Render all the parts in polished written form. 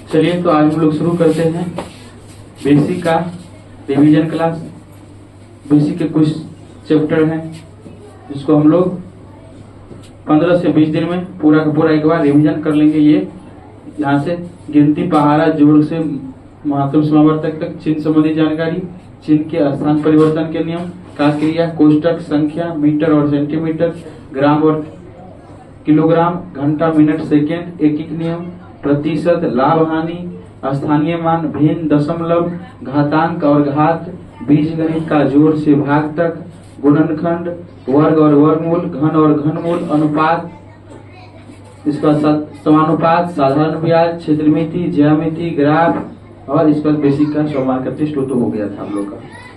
चलिए तो आज हम लोग शुरू करते हैं बेसिक का रिवीजन क्लास। बेसिक के कुछ चैप्टर हैं जिसको हम लोग 15 से 20 दिन में पूरा का पूरा एक बार रिवीजन कर लेंगे। ये यहाँ से गिनती, पहाड़ा, जोड़ से महात्म समावर्तक तक, चिन्ह संबंधी जानकारी, चिन्ह के स्थान परिवर्तन के नियम, का क्रिया, कोष्टक, संख्या, मीटर और सेंटीमीटर, ग्राम और किलोग्राम, घंटा, मिनट, सेकेंड, एक नियम, प्रतिशत, लाभ हानि, स्थानीय मान, भिन्न, दशमलव, घातांक और घात, बीजगणित का जोड़ से भाग तक, गुणनखंड, वर्ग और वर्गमूल, घन और घनमूल, अनुपात, इसका समानुपात, साधारण ब्याज, क्षेत्रमिति, ज्यामिति, ग्राफ और इसका बेसिक का 100 मार्क का टेस्ट तो हो गया था हम लोग का।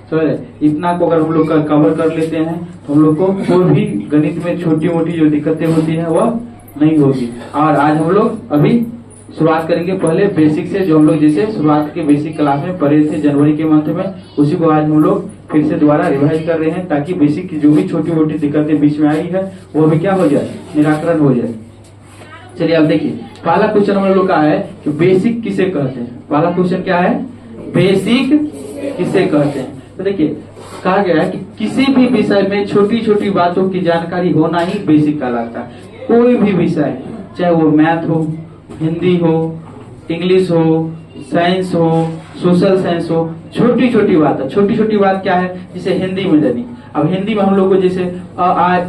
तो इतना को अगर हम लोग का कवर कर लेते हैं तो हम लोग को कोई भी गणित में छोटी मोटी जो दिक्कतें होती है वह नहीं होगी। और आज हम लोग अभी शुरुआत करेंगे पहले बेसिक से, जो हम लोग जैसे शुरुआत के बेसिक क्लास में पढ़े थे जनवरी के मंथ में, उसी को आज हम लोग फिर से दोबारा रिवाइज कर रहे हैं ताकि बेसिक की जो भी छोटी मोटी दिक्कतें बीच में आई है वो भी क्या हो जाए, निराकरण हो जाए। चलिए अब देखिए पहला क्वेश्चन हम लोग का है कि बेसिक किसे कहते हैं। पहला क्वेश्चन क्या है, बेसिक किसे कहते हैं। तो देखिए कहा गया है कि किसी भी विषय में छोटी छोटी बातों की जानकारी होना ही बेसिक कहलाता है। कोई भी विषय, चाहे वो मैथ हो, हिंदी हो, इंग्लिश हो, साइंस हो, सोशल साइंस हो, छोटी छोटी बात है। छोटी छोटी बात क्या है, जैसे हिंदी में जानी, अब हिंदी में हम लोग को जैसे आ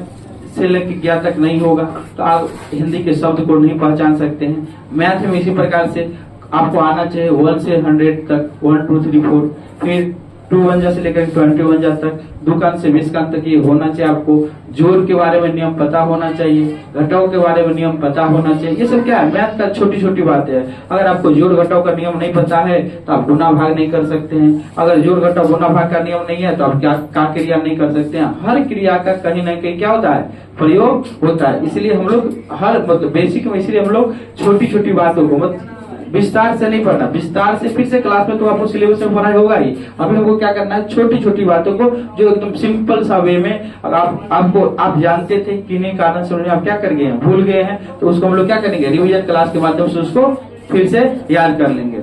से लेकर ज्ञा तक नहीं होगा तो आप हिंदी के शब्द को नहीं पहचान सकते हैं। मैथ में इसी प्रकार से आपको आना चाहिए 1 से 100 तक, 1 2 3 4, फिर 2 से लेकर 21 तक, दुकान से 20 तक ये होना चाहिए आपको। जोड़ के बारे में नियम पता होना चाहिए, घटाव के बारे में नियम पता होना चाहिए। ये सब क्या है, मैथ का छोटी छोटी बातें है। अगर आपको जोड़ घटाव का नियम नहीं पता है तो आप गुना भाग नहीं कर सकते हैं। अगर जोड़ घटाव गुना भाग का नियम नहीं है तो आप क्या क्रिया नहीं कर सकते हैं। हर क्रिया का कहीं ना कहीं क्या होता है, प्रयोग होता है। इसलिए हम लोग हर मतलब बेसिक में इसलिए हम लोग छोटी छोटी बातों को विस्तार से नहीं पढ़ना। विस्तार से फिर से क्लास में तो आपको सिलेबस में पढ़ाई होगा ही। अभी हमको क्या करना है, छोटी छोटी बातों को जो एकदम सिंपल सा वे में आप जानते थे किन्हीं कारण से आप क्या कर गए हैं, भूल गए हैं, तो उसको हम लोग क्या करेंगे, रिवीजन क्लास के माध्यम से उसको फिर से याद कर लेंगे।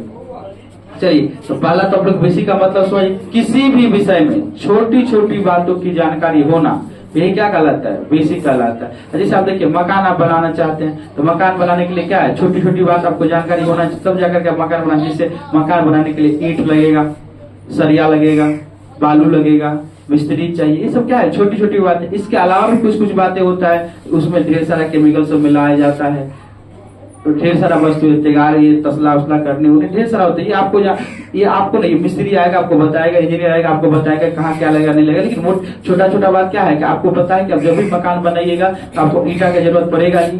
चलिए तो पहला तो आप लोग बेसिक का मतलब समझिए, किसी भी विषय में छोटी छोटी बातों की जानकारी होना, यही क्या कहलाता है, बेसिक कहलाता है। जैसे आप देखिए मकान आप बनाना चाहते हैं तो मकान बनाने के लिए क्या है, छोटी छोटी बात आपको जानकारी होना चाहिए, तब जाकर के मकान बनाना। जैसे मकान बनाने के लिए ईंट लगेगा, सरिया लगेगा, बालू लगेगा, मिस्त्री चाहिए, ये सब क्या है, छोटी छोटी बातें। इसके अलावा भी कुछ कुछ बातें होता है, उसमें ढेर सारा केमिकल सब मिलाया जाता है, तो ढेर सारा वस्तु तैयार, ये तसला उसला करने होने ढेर सारा होता है। ये आपको नहीं, मिस्त्री आएगा आपको बताएगा, इंजीनियर आएगा आपको बताएगा कहाँ क्या लगेगा नहीं लगेगा। लेकिन छोटा छोटा बात क्या है कि आपको पता है कि अब जब भी मकान बनाइएगा तो आपको ईंटा की जरूरत पड़ेगा ही,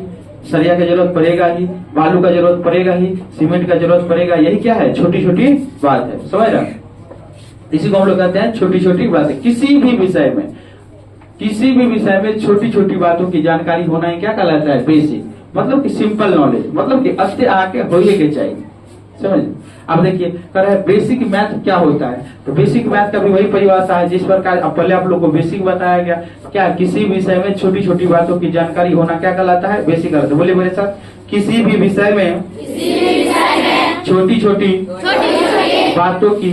सरिया की जरूरत पड़ेगा ही, बालू का जरूरत पड़ेगा ही, सीमेंट का जरूरत पड़ेगा। यही क्या है, छोटी छोटी बात है, समझ रहे। इसी को हम लोग कहते हैं छोटी छोटी बातें। किसी भी विषय में छोटी छोटी बातों की जानकारी होना ही क्या कहलाता है, बेसिक। मतलब कि सिंपल नॉलेज, मतलब कि अच्छे आके होने के चाहिए, समझ। अब देखिए कह रहे हैं बेसिक मैथ क्या होता है, तो बेसिक मैथ का भी वही परिभाषा है जिस प्रकार पहले आप लोग को बेसिक बताया गया। क्या, किसी विषय में छोटी छोटी बातों की जानकारी होना क्या कहलाता है, बेसिक कहलाता है। बोलिए मेरे साथ, किसी भी विषय में छोटी छोटी बातों की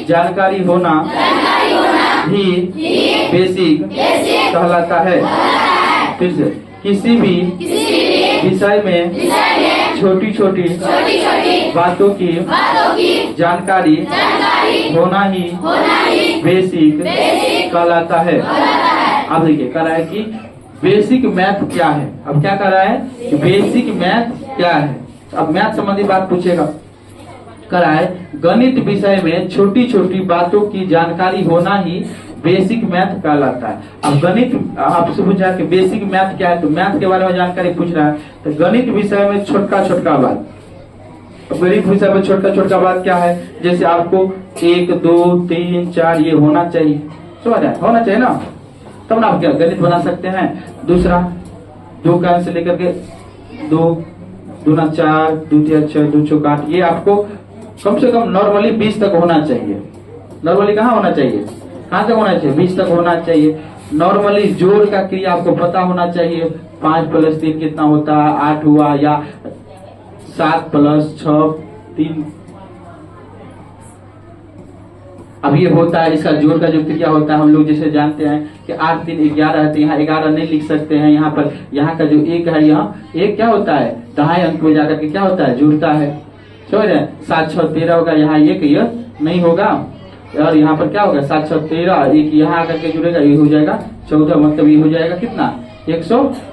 जानकारी होना ही बेसिक कहलाता है। फिर से, किसी भी विषय में छोटी छोटी बातों की जानकारी होना ही बेसिक कहलाता है। अब देखिए कह रहा है कि बेसिक मैथ क्या है। अब क्या कह रहा है कि बेसिक मैथ क्या है। अब मैथ संबंधी बात पूछेगा, कह रहा है गणित विषय में छोटी छोटी बातों की जानकारी होना ही बेसिक मैथ कहलाता है। अब गणित आपसे पूछा कि बेसिक मैथ क्या है, तो मैथ के बारे में जानकारी पूछ रहा है। तो गणित विषय में छोटका छोटका बात, गणित विषय में छोटका छोटका बात क्या है, जैसे आपको 1 2 3 4 ये होना चाहिए, समझ आए, होना चाहिए ना, तब ना आप क्या गणित बना सकते हैं। दूसरा 2 का से लेकर के 2 दूना 4, 2 3 6, 2 चौक 8, ये आपको कम से कम नॉर्मली 20 तक होना चाहिए। नॉर्मली कहाँ होना चाहिए, कहाँ तक होना चाहिए, 20 तक होना चाहिए। नॉर्मली जोड़ का क्रिया आपको पता होना चाहिए। 5 + 3 कितना होता है, 8 हुआ, या 7 + 6 3। अब ये होता है, इसका जोड़ का जो क्रिया होता है हम लोग जैसे जानते हैं कि 8 3 11 है, तो यहाँ 11 नहीं लिख सकते हैं। यहाँ पर यहाँ का जो 1 है, यहाँ 1 क्या होता है, दहाई अंक में जाकर के क्या होता है, जुड़ता है। समझ रहे हैं, 7 6 13 होगा, यहाँ 1 ये नहीं होगा, और यहाँ पर क्या होगा 7 6 13, 1 यहाँ आकर के जुड़ेगा, ये हो जाएगा 14, मतलब ये हो जाएगा कितना 141।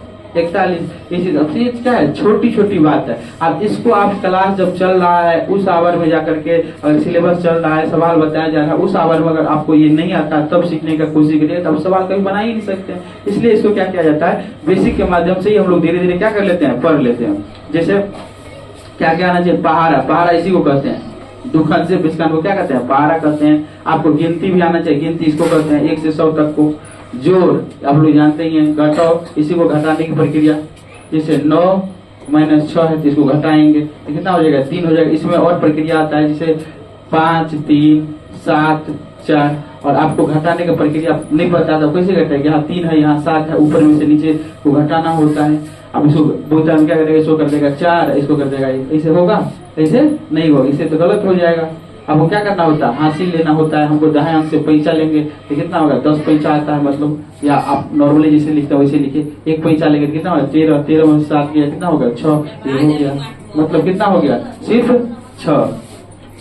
इसी सबसे क्या है, छोटी छोटी बात है। अब इसको आप क्लास जब चल रहा है उस आवर में जाकर के, अगर सिलेबस चल रहा है, सवाल बताया जा रहा है, उस आवर में अगर आपको ये नहीं आता तब सीखने का कोशिश करिए, तब सवाल कभी बना ही नहीं सकते हैं। इसलिए इसको क्या किया जाता है, बेसिक के माध्यम से ही हम लोग धीरे धीरे क्या कर लेते हैं, पढ़ लेते हैं। जैसे क्या क्या आना चाहिए, पहाड़ा, पहाड़ा इसी को कहते हैं, दुखन से बिस्कान को क्या कहते हैं, पहाड़ा कहते हैं। आपको गिनती भी आना चाहिए, गिनती इसको कहते हैं 1 से 100 तक को। जोड़ आप लोग जानते ही हैं, घटाओ इसी को घटाने की प्रक्रिया। जैसे 9 - 6 है तो इसको घटाएंगे तो कितना हो जाएगा, 3 हो जाएगा। इसमें और प्रक्रिया आता है, जैसे 5 3 7 4, और आपको घटाने का प्रक्रिया नहीं पता था कैसे घटाएंगे, यहाँ 3 है, यहाँ 7 है, ऊपर में से नीचे को घटाना होता है। अब इसको बोलता है क्या करेगा, इसको कर देगा 4, इसको कर देगा, ऐसे होगा, ऐसे नहीं होगा, इससे तो गलत हो जाएगा। अब क्या करना होता है, हासिल लेना होता है हमको, दाएं अंक से पैसा लेंगे तो कितना होगा, 10 पैसा आता है, मतलब, या आप नॉर्मली जैसे लिखते हो वैसे लिखिए, 1 पैसा लेंगे तो कितना होगा, 13, 13 में 7 गया कितना होगा, 6, ये हो गया, मतलब कितना हो गया, सिर्फ 6,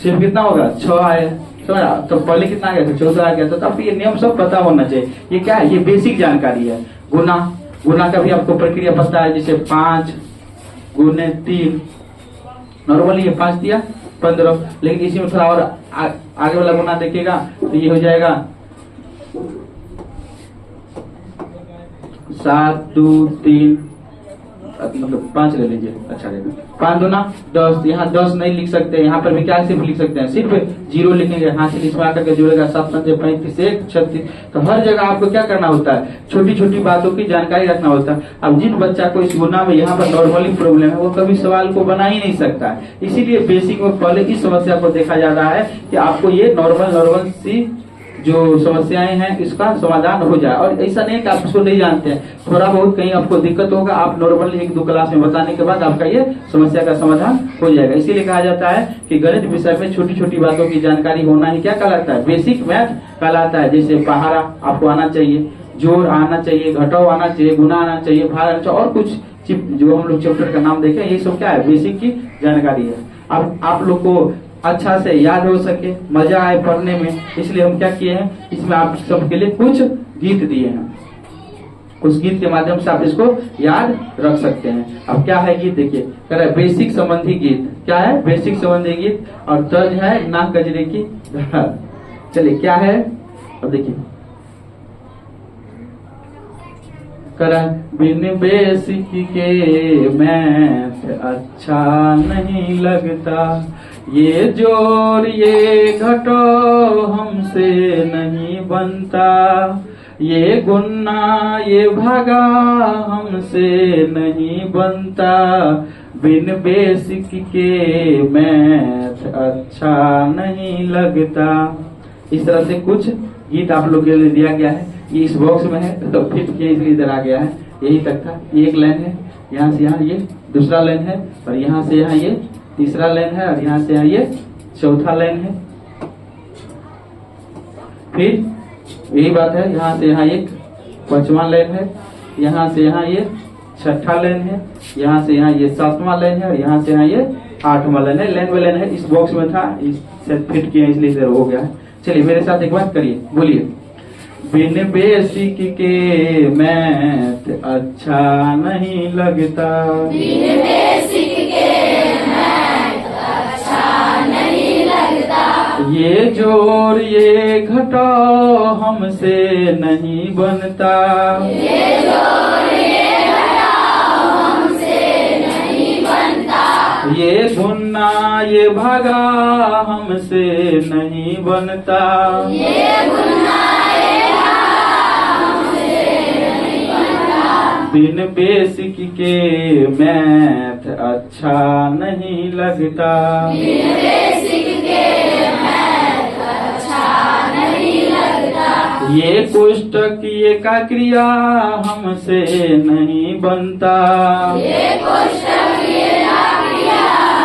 सिर्फ कितना होगा 6 आया। समझा, तो पहले कितना आ गया था, 14 आ गया था। तो आपको ये नियम सब पता होना चाहिए। ये क्या है, ये बेसिक जानकारी है। गुना, गुना का भी आपको प्रक्रिया पता है, जैसे 5 × 3, नॉर्मली ये 5 दिया 15, लेकिन इसी में थोड़ा और आगे वाला गुना देखिएगा तो ये हो जाएगा 7 2 3, मतलब 5 ले लीजिए, अच्छा रहेगा, 5 दूना 10। यहाँ 10 नहीं लिख सकते, यहाँ पर भी क्या सिर्फ लिख सकते हैं, सिर्फ 0 लिखेंगे, हासिल इसमें आकर के जुड़ेगा, 7 5 35 1 36। तो हर जगह आपको क्या करना होता है, छोटी छोटी बातों की जानकारी रखना होता है। अब जिन बच्चा को इस गुना में यहाँ पर नॉर्मली प्रॉब्लम है, वो कभी सवाल को बना ही नहीं सकता है। इसीलिए बेसिक में पहले इस समस्या को देखा जा रहा है कि आपको ये नॉर्मल सी जो समस्याएं हैं इसका समाधान हो जाए। और ऐसा नहीं कि आप इसको नहीं जानते हैं, थोड़ा बहुत कहीं आपको दिक्कत होगा, आप नॉर्मली 1-2 क्लास में बताने के बाद आपका ये समस्या का समाधान हो जाएगा। इसीलिए कहा जाता है कि गणित विषय में छोटी छोटी बातों की जानकारी होना ही क्या कहलाता है, बेसिक मैथ कहलाता है। जैसे पहाड़ा आपको आना चाहिए, जोड़ आना चाहिए, घटाव आना चाहिए, गुना आना चाहिए, भाग आना चाहिए, और कुछ जो हम लोग चैप्टर का नाम देखें, ये सब क्या है, बेसिक की जानकारी है। अब आप लोग को अच्छा से याद हो सके, मजा आए पढ़ने में, इसलिए हम क्या किए हैं, इसमें आप सबके लिए कुछ गीत दिए हैं। उस गीत के माध्यम से आप इसको याद रख सकते हैं। अब क्या है गीत, देखिए, कह रहा है बेसिक संबंधी गीत। क्या है, बेसिक संबंधी गीत, और तर्ज है नाक गजरे की धड़क। चलिए क्या है, अब देखिए, बिन बेसिक के मैथ अच्छा नहीं लगता, ये जोड़ ये घटाव हमसे नहीं बनता, ये गुन्ना ये भागा हमसे नहीं बनता, बिन बेसिक के मैथ अच्छा नहीं लगता। इस तरह से कुछ गीत आप लोग के लिए दिया गया है, ये इस बॉक्स में है तो फिट किया इसलिए इधर आ गया है, यही तक था। ये एक लाइन है, यहाँ से यहाँ ये दूसरा लाइन है, और यहाँ से यहाँ ये तीसरा लाइन है, और यहाँ से यहाँ ये चौथा लाइन है। फिर यही बात है, यहाँ से यहाँ एक 5वां लाइन है, यहाँ से यहाँ ये 6ठा लाइन है, यहाँ से यहाँ ये 7वां लाइन है, और यहाँ से यहाँ ये 8वां लाइन है। लाइन बाय लाइन है, इस बॉक्स में था, इससे फिट किया इसलिए इधर हो गया है। चलिए मेरे साथ एक बात करिए, बोलिए, बिन बेसिक के मैथ अच्छा नहीं लगता, बिन बेसिक के मैथ अच्छा नहीं लगता, ये जोड़ ये घटाव हमसे नहीं बनता, ये जोड़ ये घटाव हमसे नहीं बनता, ये गुन्ना ये भागा हमसे नहीं बनता, ये गुन्ना बिन बेसिक के मैथ अच्छा नहीं लगता, बिन बेसिक के मैथ अच्छा नहीं लगता, ये कोष्टक ये का क्रिया हमसे नहीं बनता, ये कोष्टक ये का क्रिया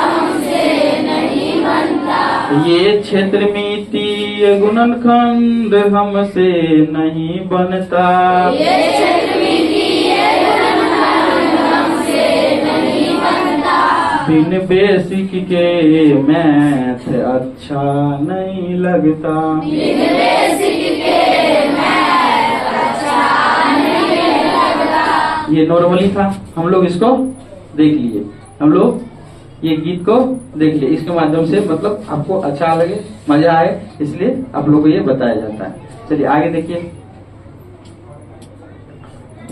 हमसे नहीं बनता। ये क्षेत्र मिति ये गुणनखंड हमसे नहीं बनता, ये क्षेत्र मिति ये गुणनखंड हमसे नहीं बनता। बिन बेसिक के मैथ अच्छा नहीं लगता, बिन बेसिक के मैथ अच्छा नहीं लगता। ये नॉर्मली था, हम लोग इसको देख लिए, हम लोग ये गीत को देख लिए, इसके माध्यम से मतलब आपको अच्छा लगे, मजा आए, इसलिए आप लोगों को ये बताया जाता है। चलिए आगे देखिए,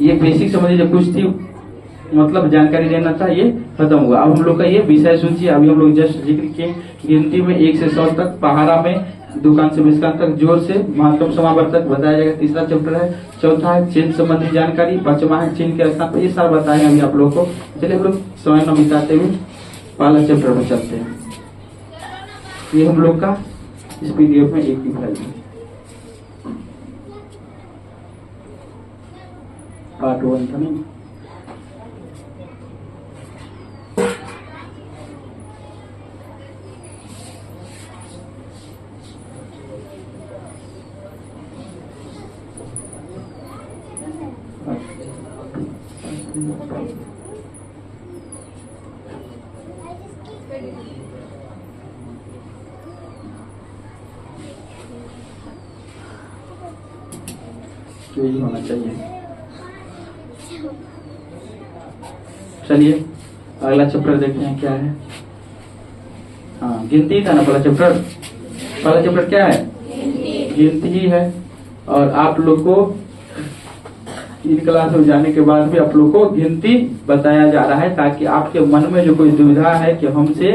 ये बेसिक समझिए जो कुछ थी मतलब जानकारी देना था, ये खत्म हुआ। अब हम लोग का ये विषय सूची अभी हम लोग जस्ट जिक्र किए, गिनती में 1 से 100 तक, पहाड़ा में दुकान से विस्कान तक जोर से महत्तम समावर्तक बताया जाएगा, तीसरा चैप्टर है। चौथा है चिन्ह संबंधी जानकारी, पांचवा है चिन्ह के स्थान पर, ये सारा बताएंगे अभी आप लोग को। चलिए हम लोग समय न बिताते हुए पहला चैप्टर में चलते हैं। ये हम लोग का इस पीडीएफ में एक ही फाइल है, पार्ट 1 था नहीं। यही होना चाहिए। चलिए अगला चैप्टर देखते हैं क्या है। हाँ, गिनती था ना पहला चैप्टर। पहला चैप्टर क्या है? गिनती ही है। और आप लोग को इन क्लास में जाने के बाद भी आप लोग को गिनती बताया जा रहा है, ताकि आपके मन में जो कोई दुविधा है कि हमसे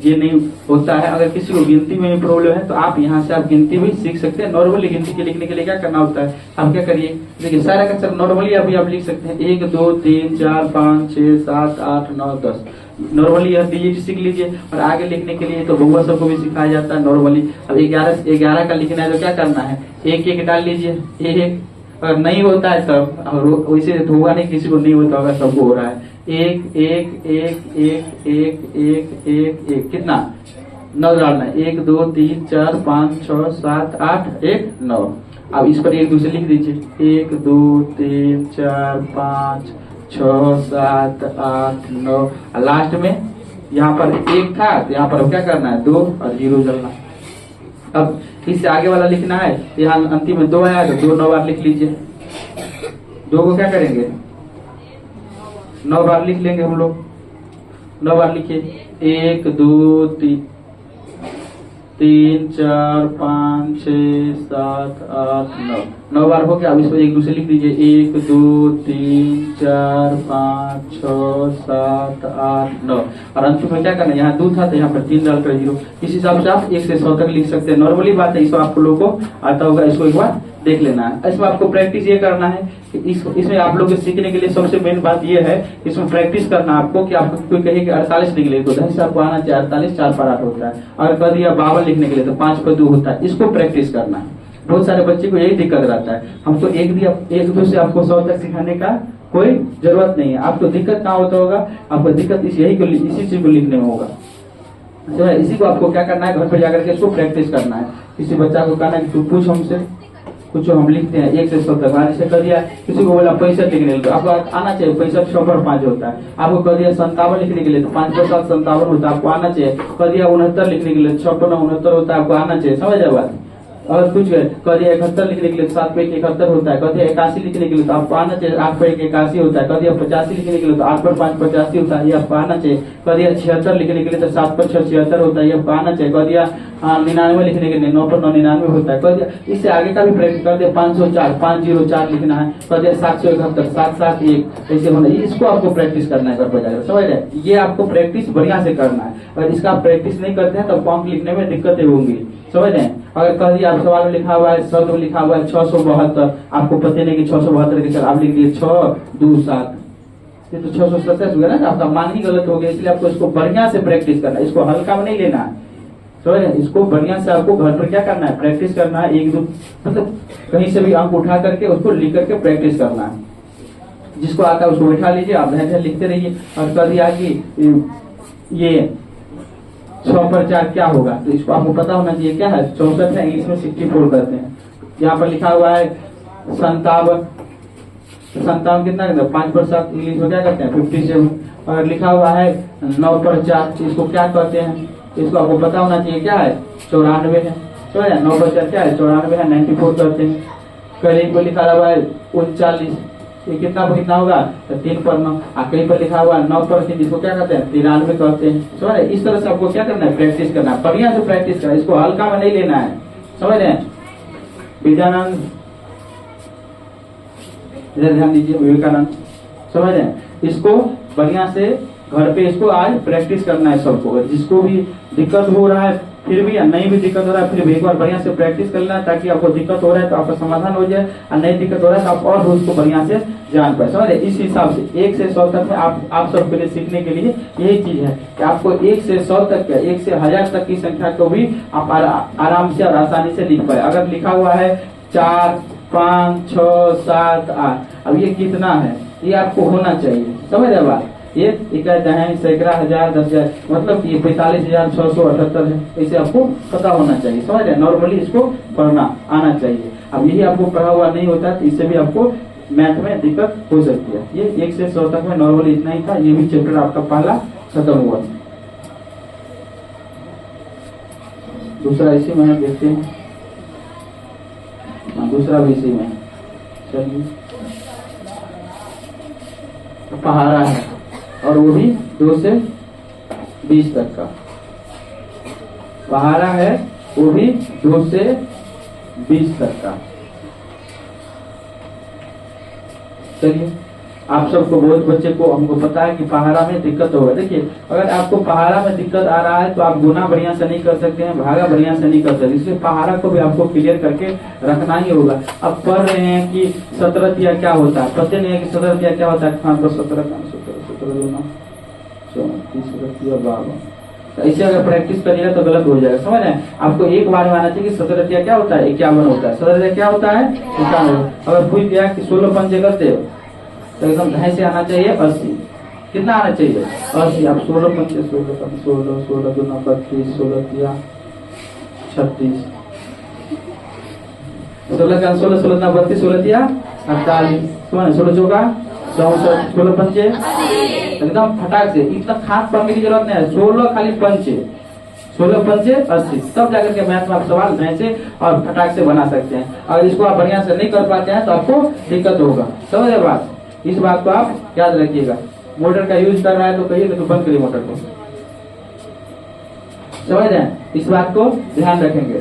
ये नहीं होता है, अगर किसी को गिनती में भी प्रॉब्लम है तो आप यहाँ से आप गिनती भी सीख सकते हैं। नॉर्मली गिनती के लिखने के लिए क्या करना होता है, आप क्या करिए, देखिए सारा का सारा नॉर्मली अभी आप लिख सकते हैं 1 2 3 4 5 6 7 8 9 10। नॉर्मली यह डिजिट सीख लीजिए। और आगे लिखने के लिए तो बहुआ सबको भी सिखाया जाता है नॉर्मली। अब 11 का लिखना है तो क्या करना है, 1 1 डाल लीजिए, 1 अगर नहीं होता है तब, और वैसे तो होगा नहीं, किसी को नहीं होता होगा, सबको हो रहा है। 1 1 1 1 1 1 1 1 कितना 9 डालना है, 1 2 3 4 5 6 7 8 1 9। अब इस पर एक दूसरे लिख दीजिए 1 2 3 4 5 6 7 8 9। लास्ट में यहाँ पर 1 था तो यहाँ पर क्या करना है 2 और 0 डालना है। अब इससे आगे वाला लिखना है, यहाँ अंतिम में 2 आया तो 2 9 बार लिख लीजिए। 2 को क्या करेंगे 9 बार लिख लेंगे हम लोग। 9 बार लिखिए 1 2 3 4 5 6 7 8 9। 9 बार हो गया। अब इसको एक दूसरे लिख दीजिए 1 2 3 4 5 6 7 8 9। और अंत में क्या करना है, यहाँ 2 था तो यहाँ पर 3 डालकर 0। इस हिसाब से आप 1 से 100 तक लिख सकते हैं। नॉर्मली बात है, इसको आप लोगों को आता होगा, इसको एक बार देख लेना है। इसमें आपको प्रैक्टिस ये करना है कि इसमें आप लोग सीखने के लिए सबसे मेन बात ये है, इसमें प्रैक्टिस करना आपको। कि आपको कोई कहे कि 48 निकले तो 10 आपको आना चाहिए, 48 4 पर 8 होता है। अगर कह दिया 52 लिखने के लिए तो 5 पर 2 होता है। इसको प्रैक्टिस करना है। बहुत सारे बच्चे को यही दिक्कत रहता है, हमको एक दो से आपको 100 तक सिखाने का कोई जरूरत नहीं है। आपको दिक्कत कहाँ होता होगा, आपको दिक्कत इसी चीज को लिखने में होगा। तो इसी को आपको क्या करना है, घर पर जाकर के इसको प्रैक्टिस करना है। किसी बच्चा को कहना है कि तू पूछ हमसे, कुछ हम लिखते हैं 1 से 100 तक। जैसे कर दिया किसी को बोला 65 लिखने के लिए, आपको आना चाहिए 65 6 पर 5 होता है। आपको कर दिया 57 लिखने के लिए तो 5 पर 7 57 होता है, आपको आना चाहिए। कर दिया 69 लिखने के लिए 6 पर 9 69 होता है, आपको आना चाहिए। समझ आए बात। और कुछ कर दिया 71 लिखने के लिए 7 पे 71 होता है। कर दिया 81 लिखने के लिए तो आपको आना चाहिए, 8 पे 81 होता है। कर दिया 85 लिखने के लिए तो 8 पर 5 85 होता है, ये आपको आना चाहिए। कर दिया 76 लिखने के लिए तो 7 पर 6 76 होता है, ये आपको आना चाहिए। कर दिया 99 लिखने के लिए 9 पर 9 99 होता है। कर दिया इससे आगे का भी प्रैक्टिस कर दिया 504 504 लिखना है। कर दिया 771 771 ऐसे होना, इसको आपको प्रैक्टिस करना है घर पर जाकर। समझ रहे, ये आपको प्रैक्टिस बढ़िया से करना है। अगर इसका प्रैक्टिस नहीं करते हैं तो अंक लिखने में दिक्कतें होंगी। समझ रहे हैं। अगर कह दिया आप सवाल में लिखा हुआ है शब्द में लिखा हुआ है 672, आपको पता नहीं कि 672 के चल आप लिख दिए 6 2 7, ये तो 627 हुआ ना, आपका मान ही गलत हो गया। इसलिए आपको इसको बढ़िया से प्रैक्टिस करना है, इसको हल्का में नहीं लेना है। समझ रहे? इसको बढ़िया से आपको घर पर क्या करना है, प्रैक्टिस करना है। एक दो मतलब कहीं से भी अंक उठा करके उसको लिख करके प्रैक्टिस करना है। जिसको आता है उसको बैठा लीजिए, आप धैर्य लिखते रहिए। और कभी आगे ये 100 पर 4 क्या होगा, तो इसको आपको पता होना चाहिए क्या है, 64 है, इंग्लिश में 64 करते हैं। यहाँ पर लिखा हुआ है 57, 57 कितना करते हैं, 5 पर 7 इंग्लिश में क्या करते हैं, 57। और लिखा हुआ है 9 पर 4, इसको क्या कहते हैं, इसको आपको पता होना चाहिए क्या है, 94 है। तो 9 पर 4 क्या है, 94 है, 94 करते हैं। कहीं पर लिखा हुआ है 39, ये कितना पर कितना होगा, तो 3 पर 9। कहीं पर लिखा हुआ है 9 पर 3, इसको क्या कहते हैं, 93 कहते हैं। समझ रहे? इस तरह से आपको क्या करना है, प्रैक्टिस करना है, बढ़िया से प्रैक्टिस करना है। इसको हल्का में नहीं लेना है, समझ रहे हैं? विद्यानंद इधर ध्यान दीजिए, विवेकानंद, समझ रहे हैं? इसको बढ़िया से घर पे इसको आज प्रैक्टिस करना है सबको। जिसको भी दिक्कत हो रहा है फिर भी, या नहीं भी दिक्कत हो रहा है फिर भी एक बार बढ़िया से प्रैक्टिस कर लेना, ताकि आपको दिक्कत हो रहा है तो आपका समाधान हो जाए, और नहीं दिक्कत हो रहा है तो आप और उसको बढ़िया से जान पाए। समझ रहे? इस हिसाब से 1 से 100 तक में आप सबके लिए सीखने के लिए यही चीज है कि आपको 1 से 100 तक का, 1 से 1000 तक की संख्या को भी आप आराम से और आसानी से लिख पाए। अगर लिखा हुआ है 4, 5, 6, 7, 8, अब ये कितना है, ये आपको होना चाहिए। समझ रहे बात? ये कहते हैं सैकड़ा, 1000, 10,000, मतलब ये 45,678 है। इसे आपको पता होना चाहिए। समझ रहे? नॉर्मली इसको पढ़ना आना चाहिए। अब यही आपको पढ़ा हुआ नहीं होता तो इससे भी आपको मैथ में दिक्कत हो सकती है। ये 1 से 100 तक में नॉर्मली इतना ही था। ये भी चैप्टर आपका पहला खत्म हुआ। दूसरा इसी में देखते हैं, दूसरा भी इसी में। चलिए, पहाड़ा है और वो भी 2 से 20 तक का पहाड़ा है, वो भी 2 से 20 तक का। चलिए, आप सबको बहुत बच्चे को हमको पता है कि पहाड़ा में दिक्कत होगा। देखिए, अगर आपको पहाड़ा में दिक्कत आ रहा है तो आप गुना बढ़िया से नहीं कर सकते हैं, भागा बढ़िया से नहीं कर सकते, इसलिए पहाड़ा को भी आपको क्लियर करके रखना ही होगा। अब पढ़ रहे हैं कि 17 तिया क्या होता है, पता नहीं है कि 17 तिया क्या होता है। 17 ऐसे अगर प्रैक्टिस करिएगा तो गलत हो जाएगा। समझ रहे हैं? आपको एक बार में आना चाहिए कि 17 तिया क्या होता है, 51 होता है। 17 तिया क्या होता है, 51। अगर पूछ दिया कि 16 पंचे करते हो तो एकदम ढाई से आना चाहिए 80। कितना आना चाहिए, 80। आप 16 पंचे, 16 16 16 2 32, 16 तिया 36, 16 का 16 16 32, 16 तिया 48, 16 चौका 64, 16 पंचे एकदम फटाक से, इतना खास पढ़ने की जरूरत नहीं है। 16 खाली पंचे, 16 पंचे 80, तब जाकर के मैथ में आप सवाल ढंग से और फटाक से बना सकते हैं। अगर इसको आप बढ़िया से नहीं कर पाते हैं तो आपको दिक्कत होगा। समझ रहे बात? इस बात को आप याद रखिएगा। मोटर का यूज कर रहा है तो कहिए तो बंद करिए मोटर को। समझ रहे हैं? इस बात को ध्यान रखेंगे।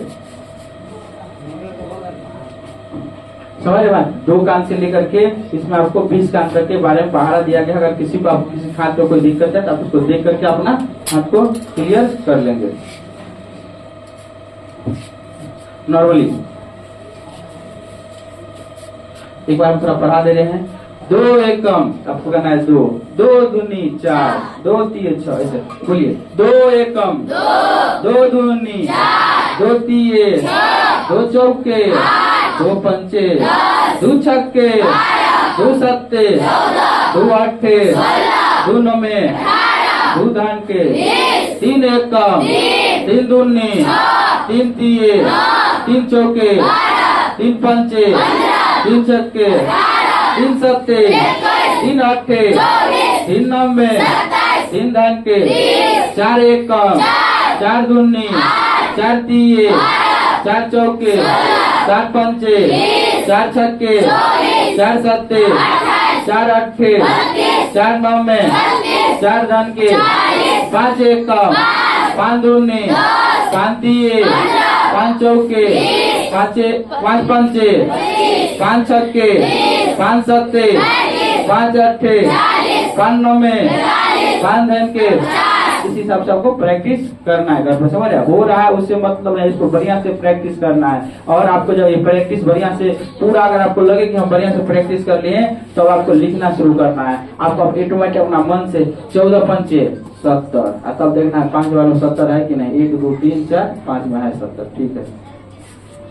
समझ रहे बात? 2 कान से लेकर के इसमें आपको 20 कान तक के बारे में पहाड़ा दिया गया। अगर किसी को आप किसी हाथ में कोई दिक्कत है तो आप उसको देख करके अपना हाथ को क्लियर कर लेंगे। नॉर्मली एक बार हम थोड़ा पढ़ा दे रहे हैं। 2 एकम, आपको कहना है 2, 2 दूनी 4, 2 तीय 6, ऐसे बोलिए। 2 एकम, 2 दूनी 2 तीय 2 चौके 2 पंचे 2 छक्के 2 सत्ते 2 आठे 2 नौमे 2 धान के 3 एकम 3 दूनी 3 तीये 3 चौके 3 पंचे 3 छक्के 3 सत्ते 3 आठे 3 नौमे 3 धान के 4 एकम 4 दूनी 4 तीये 4 चौके 4 पंचे 4 छक्के 4 सत्ते 4 आठे 4 नौमे 4 धान के 5 एकम 5 दूनी 5 तीये 5 चौके 5 पंचे 5 छक्के 5 सत्ते 5 आठे 5 नौमे 5 धान के। इस हिसाब से आपको प्रैक्टिस करना है घर पर। समझ रहे? हो रहा है उससे मतलब नहीं, इसको बढ़िया से प्रैक्टिस करना है। और आपको जब ये प्रैक्टिस बढ़िया से पूरा अगर आपको लगे कि हम बढ़िया से प्रैक्टिस कर लिए तो आपको लिखना शुरू करना है। आपको ऑटोमेटिक अपना मन से 14 पंचे 70। तब देखना है 5 बार में 70 है कि नहीं। 1 2 3 4 5 में है 70। ठीक है,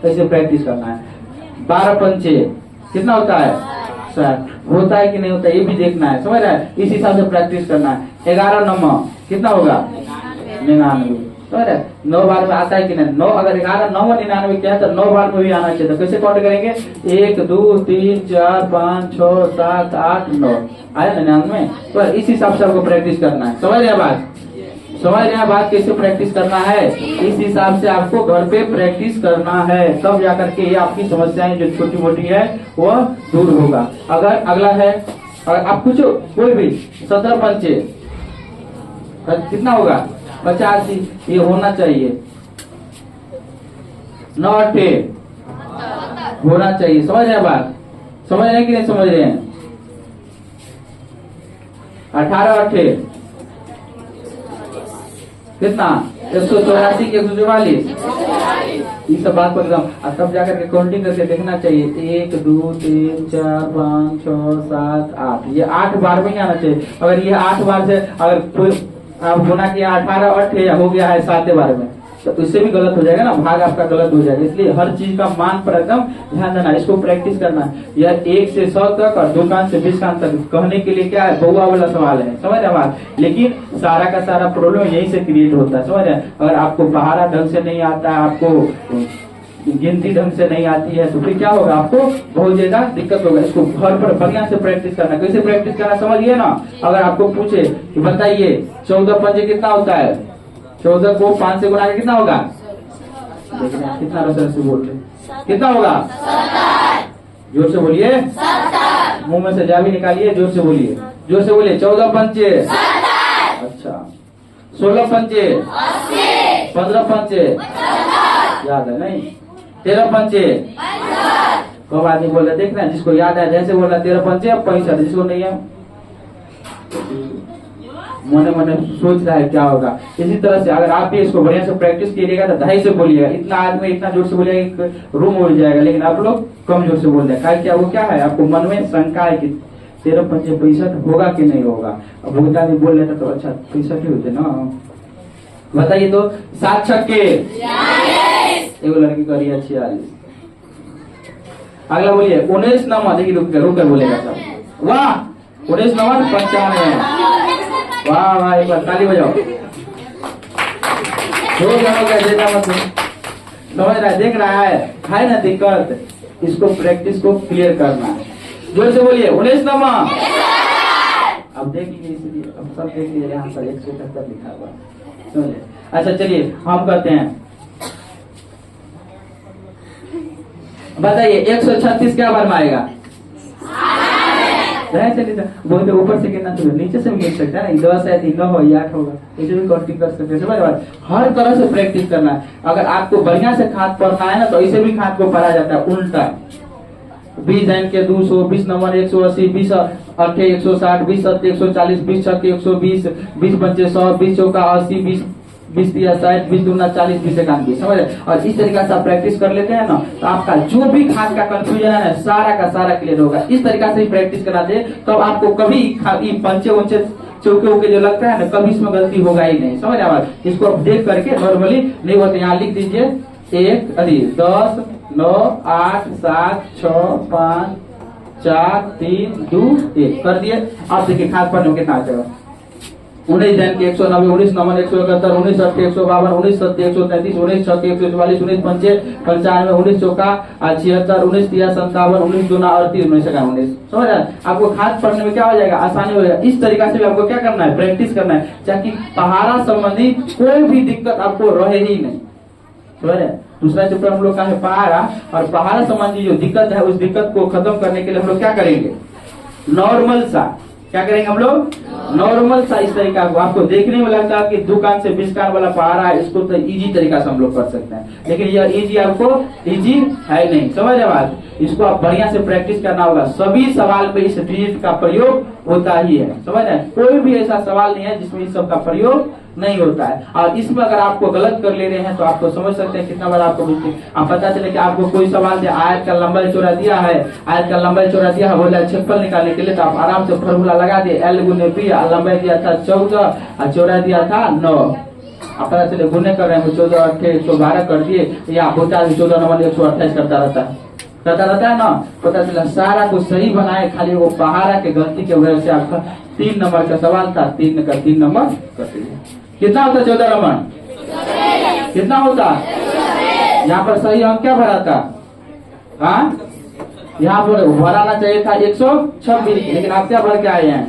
ऐसे प्रैक्टिस करना है। 12 पंचे कितना होता है? 60 होता है कि नहीं होता है, ये भी देखना है, समझ रहा है। इस हिसाब से प्रैक्टिस करना है। 11 9 कितना होगा? 99, समझ रहे। 9 बार में आता है कि नहीं? 9 अगर 11 9 99 क्या है तो 9 बार में भी आना चाहिए। तो कैसे काउंट करेंगे? 1 2 3 4 5 6 7 8 9 आया 99। तो इस हिसाब से आपको प्रैक्टिस करना है, समझ रहे बात? समझ रहे हैं बात कैसे प्रैक्टिस करना है? इस हिसाब से आपको घर पे प्रैक्टिस करना है, तब जाकर के ये आपकी समस्याएं जो छोटी मोटी है वो दूर होगा। अगर अगला है, अगर आप कुछ कोई भी 17 पंचे कितना होगा? 85, ये होना चाहिए। 9 8 होना चाहिए, समझ रहे हैं बात? समझ रहे हैं कि नहीं समझ रहे हैं? 18 8 कितना? 184 की 144। इस सब बात को एकदम तब जाकर के काउंटिंग करके देखना चाहिए। 1 2 3 4 5 6 7 8, ये 8 बार में ही आना चाहिए। अगर ये 8 बार से अगर कोई आप गुना किया 18 8 हो गया है 7 बार में, तो इससे भी गलत हो जाएगा ना, भाग आपका गलत हो जाएगा। इसलिए हर चीज का मान पर एकदम ध्यान देना, इसको प्रैक्टिस करना है। यह 1 से 100 तक और 2 कान से 20 कान तक कहने के लिए क्या है? बउआ वाला सवाल है, समझ रहे बात? लेकिन सारा का सारा प्रॉब्लम यहीं से क्रिएट होता है, समझ रहे? अगर आपको पहाड़ा ढंग से नहीं आता, आपको गिनती ढंग से नहीं आती है, तो फिर क्या होगा? आपको बहुत ज्यादा दिक्कत होगा। इसको घर पर बढ़िया से प्रैक्टिस करना। कैसे प्रैक्टिस करना समझिए ना। अगर आपको पूछे कि बताइए 14 पंजे कितना होता है? 14 को 5 से गुना के कितना होगा? देख रहे हैं कितना रसर से बोल रहे, कितना होगा? 70। जोर से बोलिए, मुंह में से जा भी निकालिए, जोर से बोलिए, जोर से बोलिए। 14 पंचे 70। अच्छा, 16 पंचे 80। 15 पंचे याद है नहीं? 13 पंचे 65। कब आदमी बोल रहे देख रहे हैं, जिसको याद है जैसे बोल रहा 13 पंचे 65, जिसको नहीं है मने मने सोच रहा है क्या होगा। इसी तरह से अगर आप भी इसको बढ़िया से प्रैक्टिस कीजिएगा तो ढाई से बोलिएगा। इतना आदमी इतना जोर से बोलिएगा रूम उड़ जाएगा, लेकिन आप लोग कम जोर से बोल रहे हैं। क्या वो क्या है? आपको मन में शंका है कि 13 पंचे 65 होगा कि नहीं होगा। अब बहुत आदमी बोल रहे थे तो अच्छा 65 ही होते ना। बताइए तो 7 छक्के, एक लड़की का रिया 46। अगला बोलिए 19 9, देखिए रुक कर बोलेगा सब। वाह 19 9 95। वाह वाह, एक बार ताली बजाओ। 2 जनों का देता मतलब समझ रहा है, देख रहा है ना दिक्कत। इसको प्रैक्टिस को क्लियर करना है। जोर से बोलिए 19 9। अब देख लीजिए, इसलिए अब सब देख लीजिए, यहाँ पर 171 लिखा हुआ है। अच्छा चलिए हम करते हैं। बताइए 136 क्या बार में आएगा? बहुत ऊपर से गिनना चाहिए, नीचे से भी गिन सकते हैं ना। 10 है 9 हो 8 होगा, इसे भी काउंटिंग कर सकते हैं। हर तरह से प्रैक्टिस करना है। अगर आपको बढ़िया से खाद पढ़ना है ना, तो इसे भी खाद को पढ़ा जाता है उल्टा। 20 जान के 200, 20 नंबर 180, 20 8 160, 20 7 140, 20 6 120, 20 पंचे 100, 20 चौका 80, 20 दिया 60, 20 दूना 40, 20 91, समझ रहे? और इस तरीका से आप प्रैक्टिस कर लेते हैं ना, तो आपका जो भी खाद का कंफ्यूजन है ना, सारा का सारा क्लियर होगा। इस तरीका से प्रैक्टिस करना चाहिए, तो आपको कभी पंचे उंचे चौके उके जो लगता है ना, कभी इसमें गलती होगा ही नहीं, समझ रहे? इसको आप देख करके नॉर्मली नहीं होते, यहाँ लिख दीजिए 1 10 9 8 7 6 5 4 3 2 1 कर दिए। आप देखिए खाद पर कितना आ जाएगा। 19 जन के 190, 19 नमन 171, 19 8 के 152, 19 7 के 133, 19 6 के 144, 19 पंचे 95, 19 चौका 76, 19 तिया 57, 19 दूना 38, 19 का 19। समझ रहे? आपको खाद पढ़ने में क्या हो जाएगा? आसानी हो जाएगा। इस तरीका से भी आपको क्या करना है? प्रैक्टिस करना है, ताकि पहाड़ा संबंधी कोई भी दिक्कत आपको रहे ही नहीं। समझ रहे? दूसरा चैप्टर हम लोग का है पहाड़ा, और पहाड़ा संबंधी जो दिक्कत है उस दिक्कत को खत्म करने के लिए हम लोग क्या करेंगे? नॉर्मल सा क्या करेंगे हम लोग? नॉर्मल सा इस तरीका को आपको देखने में लगता है कि 2 कान से 20 कान वाला पहाड़ा है, इसको तो इजी तरीका से हम लोग कर सकते हैं, लेकिन यह इजी आपको इजी है नहीं। समझ रहे बात? इसको आप बढ़िया से प्रैक्टिस करना होगा। सभी सवाल पे इस डिजिट का प्रयोग होता ही है, समझ रहे? कोई भी ऐसा सवाल नहीं है जिसमें इस सब का प्रयोग नहीं होता है। और इसमें अगर आपको गलत कर ले रहे हैं तो आपको समझ सकते हैं कितना बार आपको पूछते हैं। अब पता चले कि आपको कोई सवाल से आयत का लंबाई चौड़ा दिया है, आयत का लंबाई चौड़ा दिया है, बोला क्षेत्रफल निकालने के लिए, तो आप आराम से फॉर्मूला लगा दिए, L गुने B, लंबाई दिया था 14 और चौड़ा दिया था 9। आप पता चले गुने कर रहे हैं, 14 8 112 कर दिए, या होता है 14 9 128 करता रहता है ना। पता चला सारा कुछ सही बनाए, खाली वो पहाड़ा के गलती के वजह से आपका 3 नंबर का सवाल था, 3 का 3 नंबर कर दिया। कितना होता 14 नंबर? कितना होता? यहाँ पर सही अंक क्या भरा था? हाँ, यहाँ पर भराना चाहिए था 126, लेकिन आप क्या भर के आए हैं?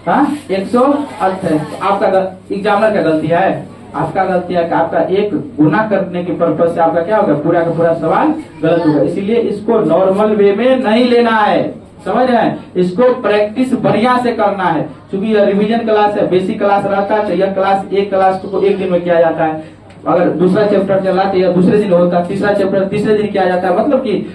हाँ, 128। आपका एग्जामिनर का गलती है, आपका गलती है कि आपका एक गुना करने की पर्पज से आपका क्या होगा, पूरा का पूरा सवाल गलत होगा। इसीलिए इसको नॉर्मल वे में नहीं लेना है, समझ रहे हैं? इसको प्रैक्टिस बढ़िया से करना है, क्योंकि यह रिवीजन क्लास है, बेसिक क्लास रहता है। तो यह क्लास एक क्लास को एक दिन में किया जाता है। अगर दूसरा चैप्टर चला तो यह दूसरे दिन होता है, तीसरा चैप्टर तीसरे दिन किया जाता है। मतलब कि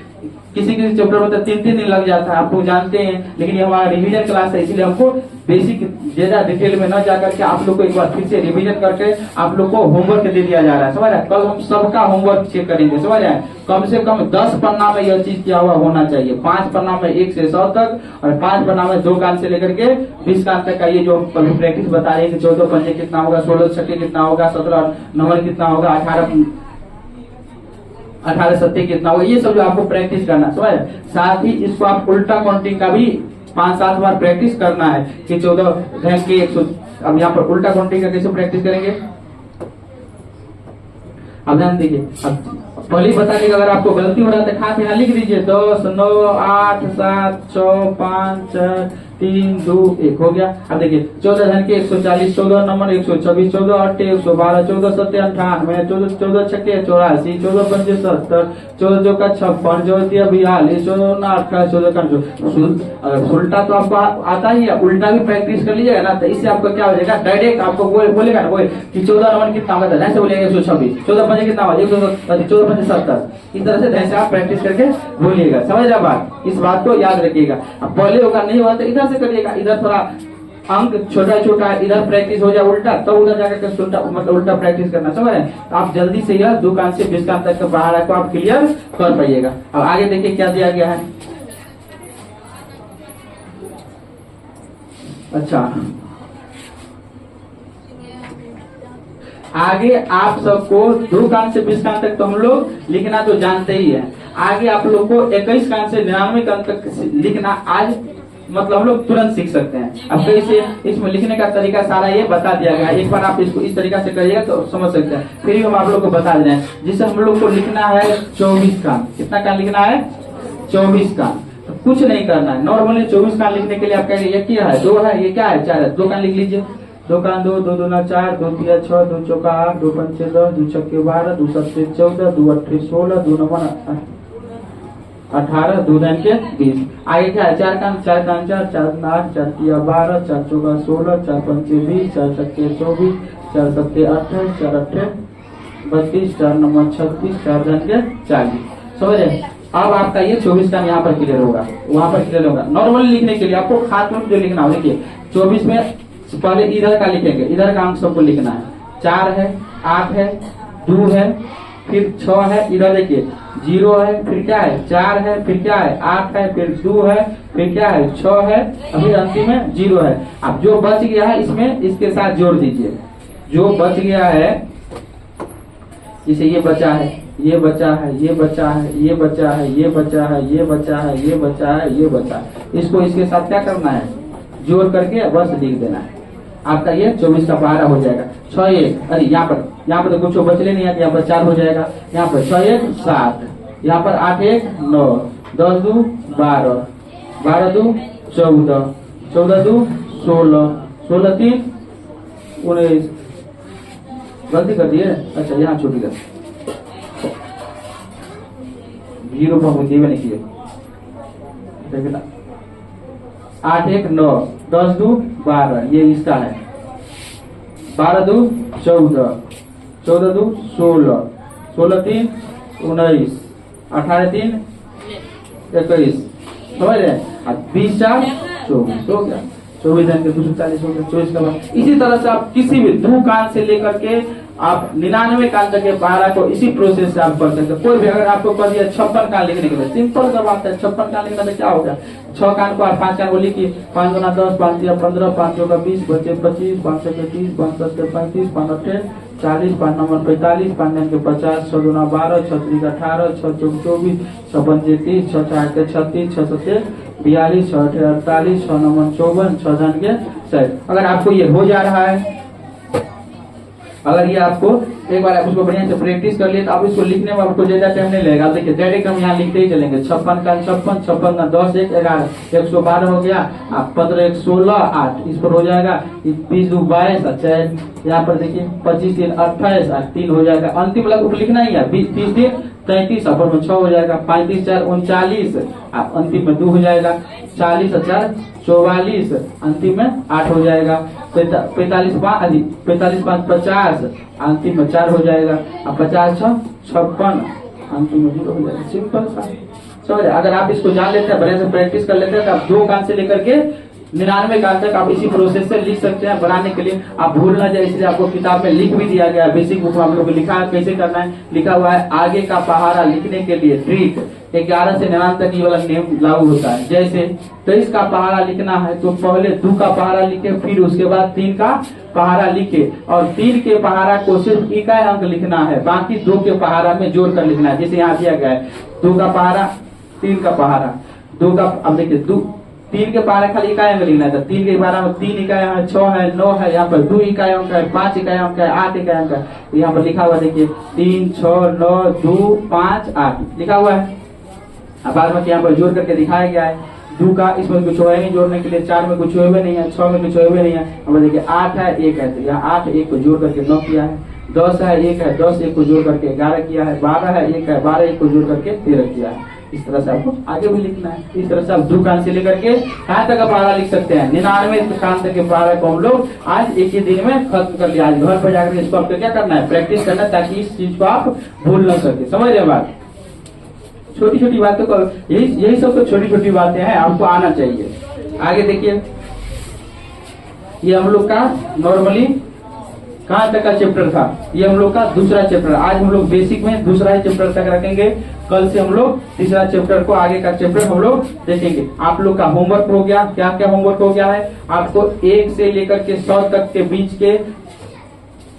किसी किसी चैप्टर में तो 3 दिन लग जाता है, आप लोग जानते हैं। लेकिन ये हमारा रिवीजन क्लास है, इसलिए हमको बेसिक ज्यादा डिटेल में न जाकर के आप लोग को एक बार फिर से रिवीजन करके आप लोग को होमवर्क दे दिया जा रहा है, समझ रहे हैं? कल हम सबका होमवर्क चेक करेंगे, समझ रहे हैं? कम से कम 10 पन्ना में यह चीज क्या हुआ होना चाहिए। 5 पन्ना में 1 से 100 तक, और 5 पन्ना में 2 कान से लेकर के 20 कान तक का ये जो अभी प्रैक्टिस बता रहे हैं कि 14 पंजे कितना होगा, 16 छक्के कितना होगा, 17 नंबर कितना होगा, 18 सत्ते कितना होगा, ये सब जो आपको प्रैक्टिस करना, समझ। साथ ही इसको आप उल्टा काउंटिंग का भी 5-7 बार प्रैक्टिस करना है कि 14 घन के 100। अब यहाँ पर उल्टा काउंटिंग का कैसे प्रैक्टिस करेंगे, अब ध्यान दीजिए। अब पहले बता देगा, अगर आपको गलती हो रहा है तो खाते यहाँ लिख दीजिए 10 9 8 7 6 5 4 3 2 1 हो गया। अब देखिए 14 धन के 140, 14 नंबर 126, 14 8 112, 14 7 98, 14 छक्के 84, 14 पंजे 70, 14 चौका 56, 14 42, 14 28, 14 का उल्टा तो आपको आता ही है, उल्टा भी प्रैक्टिस कर लीजिएगा ना, तो इससे आपको क्या हो जाएगा, डायरेक्ट आपको बोलेगा ना कोई कि 14 नंबर कितना होगा, जैसे बोलेगा 126, 14 पंजे कितना होगा 170, 14 पंजे 70। इस तरह से जैसे आप प्रैक्टिस करके बोलिएगा, समझ रहे बात? इस बात को याद रखिएगा। अब पहले होगा नहीं हुआ तो इधर से करिएगा, इधर थोड़ा अंक छोटा छोटा, इधर प्रैक्टिस हो जाए उल्टा, तब उधर जाकर उल्टा, मतलब उल्टा प्रैक्टिस करना, समझ रहे हैं? आप जल्दी से यह 2 कान से 20 कान तक का पहाड़ा को आप क्लियर कर पाइएगा। अब आगे देखिए क्या दिया गया है। अच्छा, आगे आप सबको 2 कान से 20 कान तक तो हम लोग लिखना तो जानते ही है। आगे आप लोग को 21 कान से 99 कान तक लिखना आज मतलब हम लोग तुरंत सीख सकते हैं। अब कैसे इसमें लिखने का तरीका सारा ये बता दिया गया है, एक बार आप इसको इस तरीका से करिएगा तो समझ सकते हैं। फिर भी हम आप लोग को बता दे रहे हैं, जिससे हम लोग को लिखना है 24 कान। कितना कान लिखना है? 24 कान। तो कुछ नहीं करना है, नॉर्मली 24 कान लिखने के लिए आप कहेंगे ये क्या है, 2 है, ये क्या है, 4 है। 2 कान लिख लीजिए, 2 कान 2, 2 दूना 4, 2 तिया 6, 2 चौका 8, 2 पंचे 10, 2 छक्के 12, 2 सत्ते 14, 2 अट्ठे 16, 2 नंबर 18, 2 धन के 20। आगे क्या है? 4 कान 4, 4 8, 4 तिया 12, 4 चौका 16, 4 पंचे 20, 4 छक्के 24, 4 सत्ते 28, 4 अट्ठे 32, 4 नंबर 36, 4 धन के 40। समझे? अब आपका ये 24 कान यहाँ पर क्लियर होगा, वहां पर क्लियर होगा। नॉर्मली लिखने के लिए आपको खास में जो लिखना हो, देखिए 24 में पहले इधर का लिखेंगे, इधर का अंक सबको लिखना है। 4 है, 8 है, 2 है, फिर 6 है, इधर देखिए 0 है, फिर क्या है 4 है, फिर क्या है 8 है, फिर 2 है, फिर क्या है 6 है, अभी अंतिम में 0 है। अब जो बच गया है इसमें इसके साथ जोड़ दीजिए, जो बच गया है, जैसे ये बचा है, ये बचा है, ये बचा है, ये बचा है, ये बचा है, ये बचा है, ये बचा है, ये बचा है, इसको इसके साथ क्या करना है, जोड़ करके बस लिख देना है। आपका ये 24 का पहाड़ा हो जाएगा। 6 1, अरे यहाँ पर तो कुछ बचले नहीं है, यहाँ पर 4 हो जाएगा। यहाँ पर 6 1 7, यहाँ पर 8 1 9, 10 2 12, 12 2 14, 14 2 16, 16 3 19। गलती कर दिए, अच्छा यहाँ छोटी कर 0 पर नहीं किए, देखना 8 1 9, 10 2 12, ये इसका है। 12 2 14, 14 2 16, 16 3 19, 18 3 21। समझ रहे? अब 20 4 24 हो गया। 24 धन के 240 हो गया, 24 का 12। इसी तरह से आप किसी भी 2 कान से लेकर के आप 99 कान तक के पहाड़ा को इसी प्रोसेस से आप पढ़ सकते हैं। कोई भी अगर आपको कह दिया 56 कान लिखने के लिए, सिंपल सा बात है, 56 कान लिखना तो क्या होगा, 6 कान को आप 5 कान को लिखिए, 5 दूना 10, 5 तिया 15, 5 चौका 20, 25 25, 5 छक्के 30, 5 7 के 35, 5 8 40, 5 9 45, 5 9 के 50, 6 दूना 12, 6 3 18, 6 चौक 24, 6 5 30, 6 4 के 36, 6 7 42, 6 8 48, 6 9 54, 6 धन के 60। अगर आपको ये हो जा रहा है, अगर ये आपको एक बार आप उसको बढ़िया से प्रैक्टिस कर लिए तो आप इसको लिखने में आपको ज्यादा टाइम नहीं लगेगा। देखिए डायरेक्ट हम यहाँ लिखते ही चलेंगे, 56 का 56, 56 का 10, 1 11, 112 हो गया, आप 15 1 16, 8 इस पर हो जाएगा, 20 2 22, अच्छा यहाँ पर देखिए 25 3 28, 3 हो जाएगा, अंतिम लघु लिखना ही है, 20 30 3 33, अपर में 6 हो जाएगा, 35 4 39, आप अंतिम में 2 हो जाएगा, 40 4 44, अंतिम में 8 हो जाएगा, 45 5 50, अंतिम में 4 हो जाएगा, अब 50 6 56, अंतिम में 0 हो जाएगा। सिंपल सा समझ। अगर आप इसको जान लेते हैं, बढ़िया से प्रैक्टिस कर लेते हैं तो आप 2 कान से लेकर के 99 कान तक आप इसी प्रोसेस से लिख सकते हैं। बनाने के लिए आप भूल ना जाए, इसलिए आपको किताब में लिख भी दिया गया है, बेसिक बुक में आप लोग को लिखा है कैसे करना है, लिखा हुआ है आगे का पहाड़ा लिखने के लिए ट्रिक 11 से 99 तक ये वाला नियम लागू होता है। जैसे 23 का पहाड़ा लिखना है तो पहले 2 का पहाड़ा लिखे, फिर उसके बाद 3 का पहाड़ा लिखे, और 3 के पहाड़ा को सिर्फ इकाई अंक लिखना है, बाकी 2 के पहाड़ा में जोड़ कर लिखना है। जैसे यहाँ दिया गया है 2 का पहाड़ा 3 का पहाड़ा 2 का, अब देखिए 3 के पहाड़ा खाली इकाई अंक लिखना है, 3 के पहाड़ा में 3 इकाई है, 6 है, 9 है, यहाँ पर 2 इकाई अंक है, 5 इकाई अंक है, 8 इकाई अंक है, यहाँ पर लिखा हुआ देखिए 3 6 9 2 5 8 लिखा हुआ है। अब बाद में यहाँ पर जोड़ करके दिखाया गया है, 2 का इसमें कुछ है नहीं जोड़ने के लिए, 4 में कुछ हुए नहीं है, 6 में कुछ हुए नहीं है, अब देखिए 8 है 1 है, तो यहाँ 8 1 को जोड़ करके 9 किया है, 10 है 1 है, 10 1 को जोड़ करके 11 किया है, 12 है 1 है, 12 1 को जोड़ करके 13 किया है। इस तरह से आपको आगे भी लिखना है। इस तरह से आप 2 कान से लेकर के कहाँ तक का पहाड़ा लिख सकते हैं, 99 कान तक के पहाड़ा को हम लोग आज एक ही दिन में खत्म कर लिया। आज घर पर जाकर इसको आपको क्या करना है, प्रैक्टिस करना है, ताकि इस चीज को आप भूल न सके। समझ रहे बात, छोटी छोटी बातों को, यही सब तो छोटी छोटी बातें हैं, आपको आना चाहिए। आगे देखिए, ये हम लोग का नॉर्मली कहाँ तक का चैप्टर था, ये हम लोग का दूसरा चैप्टर। आज हम लोग बेसिक में दूसरा ही चैप्टर तक रखेंगे, कल से हम लोग तीसरा चैप्टर को, आगे का चैप्टर हम लोग देखेंगे। आप लोग का होमवर्क हो गया, क्या क्या होमवर्क हो गया है, आपको 1 से लेकर के 100 तक के बीच के,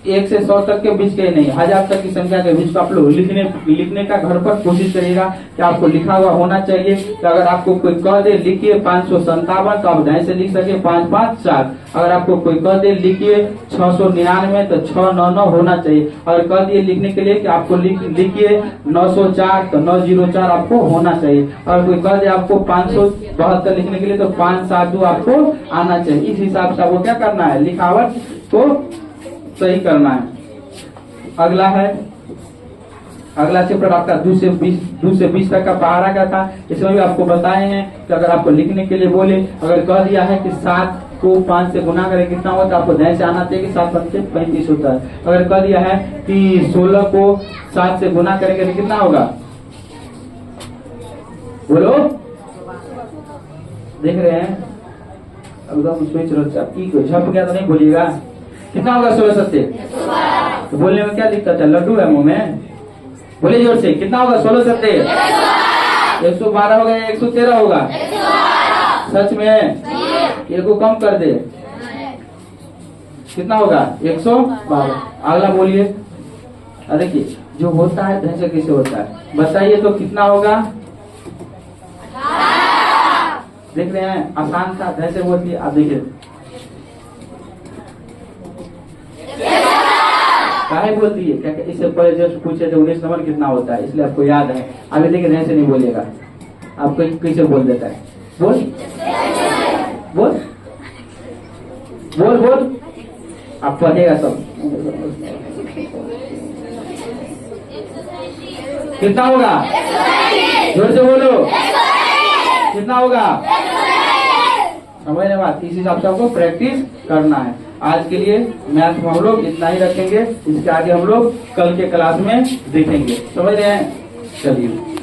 1 से 100 तक के बीच के नहीं, 1000 तक की संख्या के बीच को आप लोग लिखने का घर पर कोशिश करिएगा कि आपको लिखा हुआ होना चाहिए। तो अगर आपको कोई कह दे लिखिए 557, तो आप ढाई से लिख सके 5 5 4। अगर आपको कोई कह दे लिखिए 699, तो 699 होना चाहिए। अगर कह दिए लिखने के लिए कि आपको लिखिए 904, तो 904 आपको होना चाहिए। अगर कोई कह दे आपको 572 लिखने के लिए, तो 572 आपको आना चाहिए। इस हिसाब से आपको क्या करना है, लिखावट को सही करना है। अगला है, अगला चैप्टर आपका 2 से 20 तक का पहाड़ा का था। इसमें भी आपको बताए हैं कि अगर आपको लिखने के लिए बोले, अगर कह दिया है कि 7 को 5 से गुना करें कितना होता है, आपको ध्यान से आना चाहिए कि 7 5 से 35 होता है। अगर कह दिया है कि 16 को 7 से गुना करेंगे तो कितना होगा, बोलो, देख रहे हैं, एकदम सोच रहे, झप गया तो नहीं बोलिएगा। कितना होगा 16 सत्ते, तो बोलने में क्या दिक्कत है, लड्डू है मुंह में, बोले जोर से, कितना होगा 16 सत्ते, 112 होगा या 113 होगा, सच में, एक को कम कर दे, कितना होगा 112। अगला बोलिए, देखिए जो होता है ढंग से कैसे होता है, बताइए तो कितना होगा, देख रहे हैं, आसान था, ढंग से बोलती है। आप देखिए काहे बोलती है, क्या इससे पहले जस्ट पूछे थे 19 नंबर कितना होता है, इसलिए आपको याद है। अभी देखिए ऐसे नहीं बोलिएगा, आपको कैसे बोल देता है, बोल बोल बोल बोल, आप पढ़ेगा सब। कितना होगा, जोर से बोलो, कितना होगा, समझने बात। इस हिसाब से आपको प्रैक्टिस करना है। आज के लिए मैथ में हम लोग इतना ही रखेंगे, इसके आगे हम लोग कल के क्लास में देखेंगे। समझ रहे हैं, चलिए।